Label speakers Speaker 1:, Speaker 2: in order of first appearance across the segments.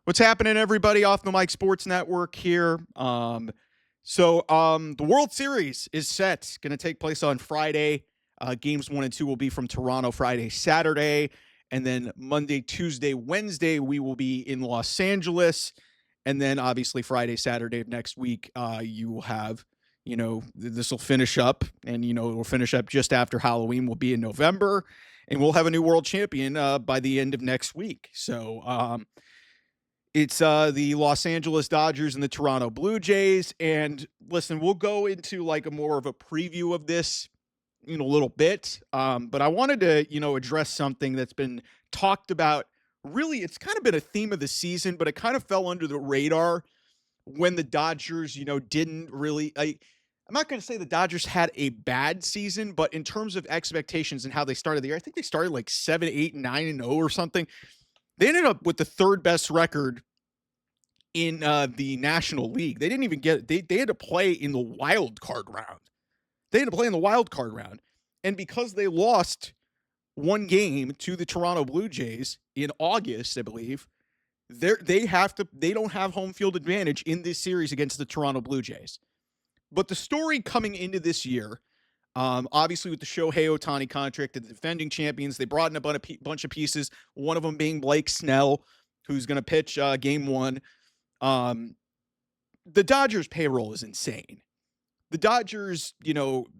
Speaker 1: What's happening, everybody? Off the Mike Sports Network here. The World Series is set. Going to take place on Friday. Games 1 and 2 will be from Toronto Friday, Saturday. And then Monday, Tuesday, Wednesday, we will be in Los Angeles. And then obviously Friday, Saturday of next week, you will have, this will finish up. And, it will finish up just after Halloween. We'll be in November. And we'll have a new world champion by the end of next week. It's the Los Angeles Dodgers and the Toronto Blue Jays. And listen, we'll go into like a more of a preview of this in a little bit. But I wanted to, address something that's been talked about. Really, it's kind of been a theme of the season, but it kind of fell under the radar when the Dodgers, didn't really. I'm not going to say the Dodgers had a bad season, but in terms of expectations and how they started the year, I think they started like 7, 8, 9-0 or something. They ended up with the third best record in the National League. They didn't even get they had to play in the wild card round. And because they lost one game to the Toronto Blue Jays in August, I believe, they don't have home field advantage in this series against the Toronto Blue Jays. But the story coming into this year, obviously with the Shohei Ohtani contract, the defending champions, they brought in a bunch of pieces, one of them being Blake Snell, who's going to pitch game 1. The Dodgers payroll is insane. The Dodgers,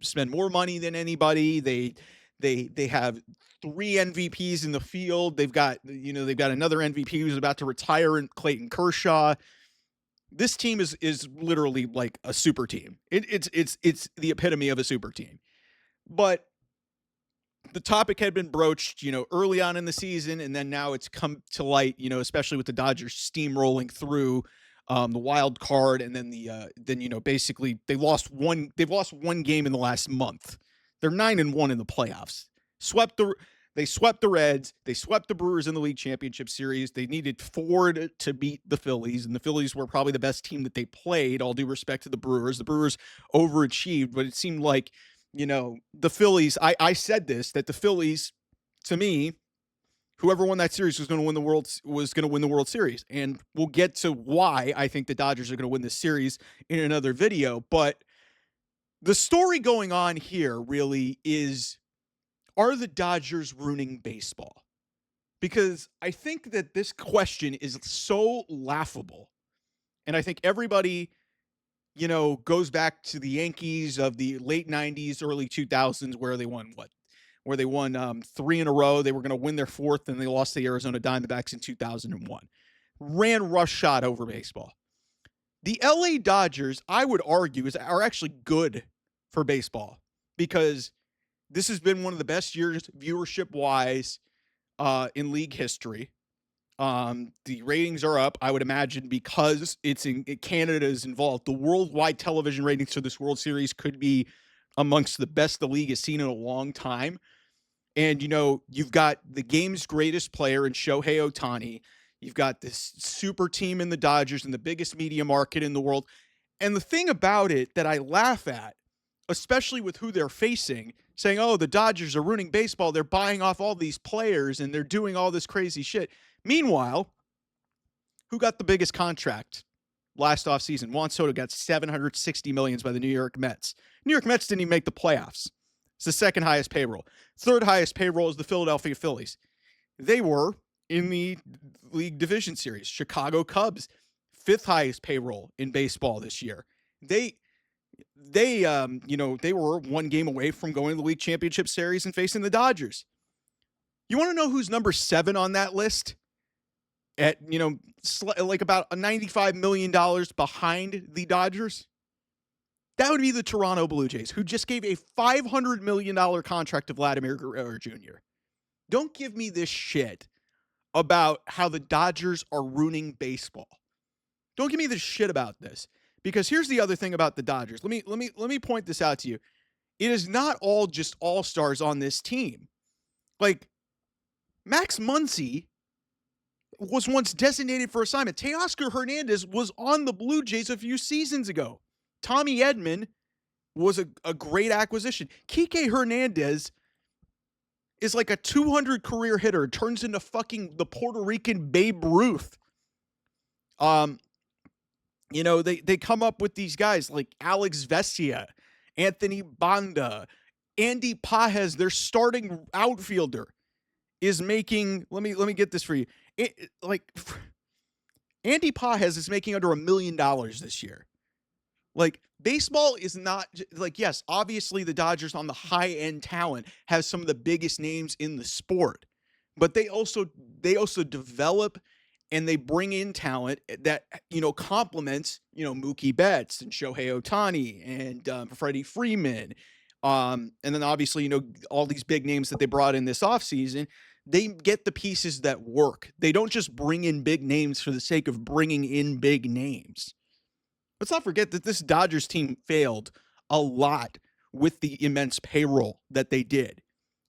Speaker 1: spend more money than anybody. They have 3 MVPs in the field. They've got another MVP who's about to retire in Clayton Kershaw. This team is literally like a super team. It's the epitome of a super team. But the topic had been broached, early on in the season, and then now it's come to light, especially with the Dodgers steamrolling through the wild card, and then basically they've lost one game in the last month. They're 9-1 in the playoffs. They swept the Reds. They swept the Brewers in the league championship series. They needed 4 to beat the Phillies, and the Phillies were probably the best team that they played, all due respect to the Brewers. The Brewers overachieved, but it seemed like, the Phillies, I said this, that the Phillies, to me, whoever won that series was going to win the World Series. And we'll get to why I think the Dodgers are going to win this series in another video. But the story going on here really is, are the Dodgers ruining baseball? Because I think that this question is so laughable. And I think everybody, goes back to the Yankees of the late 90s, early 2000s, where they won 3 in a row. They were going to win their 4th, and they lost to the Arizona Diamondbacks in 2001. Ran roughshod over baseball. The LA Dodgers, I would argue, are actually good for baseball, because this has been one of the best years viewership-wise in league history. The ratings are up, I would imagine, because Canada is involved. The worldwide television ratings for this World Series could be amongst the best the league has seen in a long time. And, you've got the game's greatest player in Shohei Ohtani. You've got this super team in the Dodgers and the biggest media market in the world. And the thing about it that I laugh at, especially with who they're facing, saying, oh, the Dodgers are ruining baseball. They're buying off all these players and they're doing all this crazy shit. Meanwhile, who got the biggest contract last offseason? Juan Soto got $760 million by the New York Mets. New York Mets didn't even make the playoffs. It's the second highest payroll. Third highest payroll is the Philadelphia Phillies. They were in the league division series. Chicago Cubs, 5th highest payroll in baseball this year. They were 1 game away from going to the league championship series and facing the Dodgers. You want to know who's number 7 on that list? At, like about $95 million behind the Dodgers? That would be the Toronto Blue Jays, who just gave a $500 million contract to Vladimir Guerrero Jr. Don't give me this shit about how the Dodgers are ruining baseball. Don't give me this shit about this. Because here's the other thing about the Dodgers. Let me point this out to you. It is not all just all-stars on this team. Like, Max Muncy was once designated for assignment. Teoscar Hernandez was on the Blue Jays a few seasons ago. Tommy Edman was a great acquisition. Kike Hernandez is like a 200 career hitter, turns into fucking the Puerto Rican Babe Ruth. Um, they come up with these guys like Alex Vesia, Anthony Banda, Andy Pajes, their starting outfielder, is making. Let me get this for you. Like Andy Pajes is making under $1 million this year. Like baseball is not like, yes, obviously the Dodgers on the high end talent have some of the biggest names in the sport, but they also develop and they bring in talent that complements Mookie Betts and Shohei Ohtani and Freddie Freeman, and then obviously all these big names that they brought in this offseason. They get the pieces that work. They don't just bring in big names for the sake of bringing in big names. Let's not forget that this Dodgers team failed a lot with the immense payroll that they did.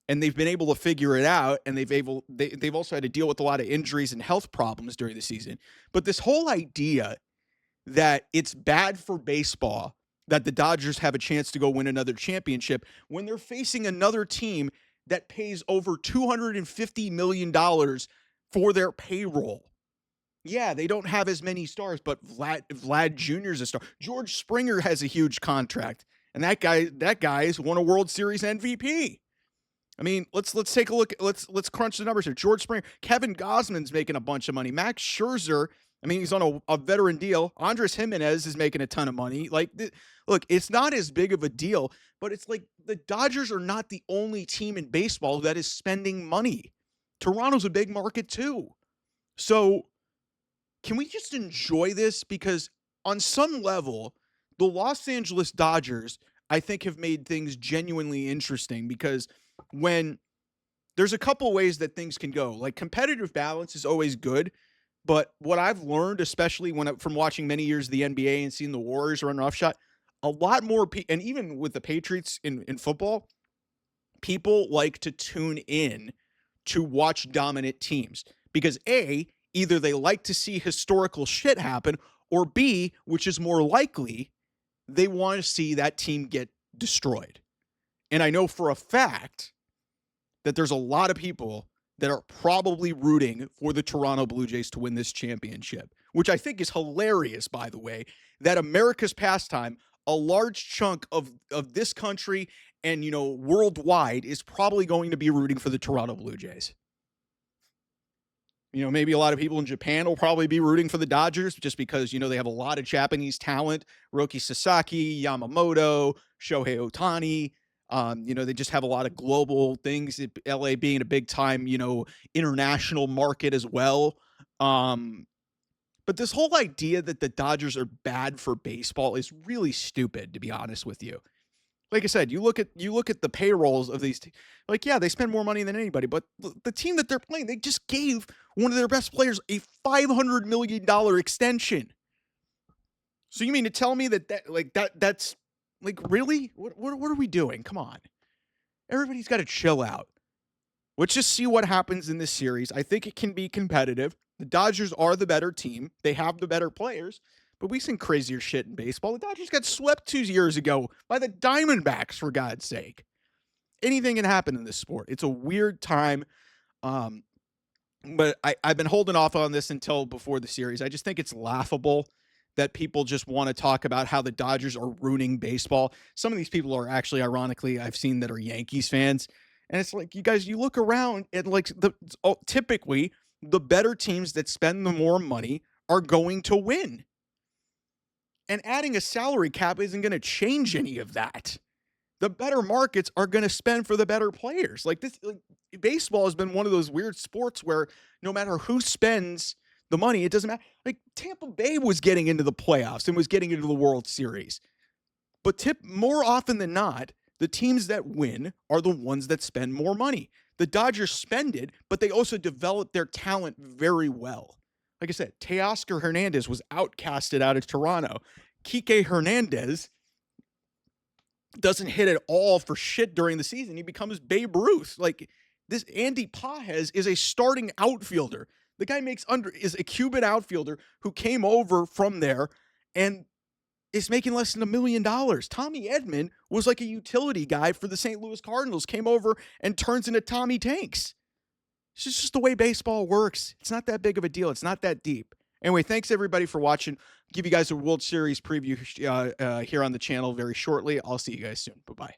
Speaker 1: And they've been able to figure it out, and they've also had to deal with a lot of injuries and health problems during the season. But this whole idea that it's bad for baseball that the Dodgers have a chance to go win another championship when they're facing another team that pays over $250 million for their payroll. Yeah, they don't have as many stars, but Vlad Jr. is a star. George Springer has a huge contract, and that guy's won a World Series MVP. I mean, let's take a look. Let's crunch the numbers here. George Springer, Kevin Gausman's making a bunch of money. Max Scherzer, I mean, he's on a veteran deal. Andres Jimenez is making a ton of money. Like, look, it's not as big of a deal, but it's like the Dodgers are not the only team in baseball that is spending money. Toronto's a big market too. So can we just enjoy this? Because on some level, the Los Angeles Dodgers, I think, have made things genuinely interesting because when there's a couple ways that things can go, like competitive balance is always good. But what I've learned, especially from watching many years of the NBA and seeing the Warriors run roughshod, a lot more, and even with the Patriots in football, people like to tune in to watch dominant teams because either they like to see historical shit happen, or B, which is more likely, they want to see that team get destroyed. And I know for a fact that there's a lot of people that are probably rooting for the Toronto Blue Jays to win this championship, which I think is hilarious, by the way, that America's pastime, a large chunk of this country and, worldwide is probably going to be rooting for the Toronto Blue Jays. Maybe a lot of people in Japan will probably be rooting for the Dodgers just because, they have a lot of Japanese talent. Roki Sasaki, Yamamoto, Shohei Ohtani. They just have a lot of global things. LA being a big time, international market as well. But this whole idea that the Dodgers are bad for baseball is really stupid, to be honest with you. Like I said, you look at the payrolls of these, yeah, they spend more money than anybody, but the team that they're playing, they just gave one of their best players a $500 million extension. So you mean to tell me that's like, really? What are we doing? Come on. Everybody's got to chill out. Let's just see what happens in this series. I think it can be competitive. The Dodgers are the better team. They have the better players. But we've seen crazier shit in baseball. The Dodgers got swept 2 years ago by the Diamondbacks, for God's sake. Anything can happen in this sport. It's a weird time. But I've been holding off on this until before the series. I just think it's laughable that people just want to talk about how the Dodgers are ruining baseball. Some of these people are actually, ironically, I've seen that are Yankees fans. And it's like, you guys, you look around and typically the better teams that spend the more money are going to win. And adding a salary cap isn't going to change any of that. The better markets are going to spend for the better players. Baseball has been one of those weird sports where no matter who spends the money, it doesn't matter. Like Tampa Bay was getting into the playoffs and was getting into the World Series. But more often than not, the teams that win are the ones that spend more money. The Dodgers spend it, but they also develop their talent very well. Like I said, Teoscar Hernandez was outcasted out of Toronto. Kike Hernandez doesn't hit at all for shit during the season. He becomes Babe Ruth. Like this Andy Pajes is a starting outfielder. The guy is a Cuban outfielder who came over from there and is making less than $1 million. Tommy Edman was like a utility guy for the St. Louis Cardinals, came over and turns into Tommy Tanks. It's just the way baseball works. It's not that big of a deal. It's not that deep. Anyway, thanks everybody for watching. Give you guys a World Series preview here on the channel very shortly. I'll see you guys soon. Bye bye.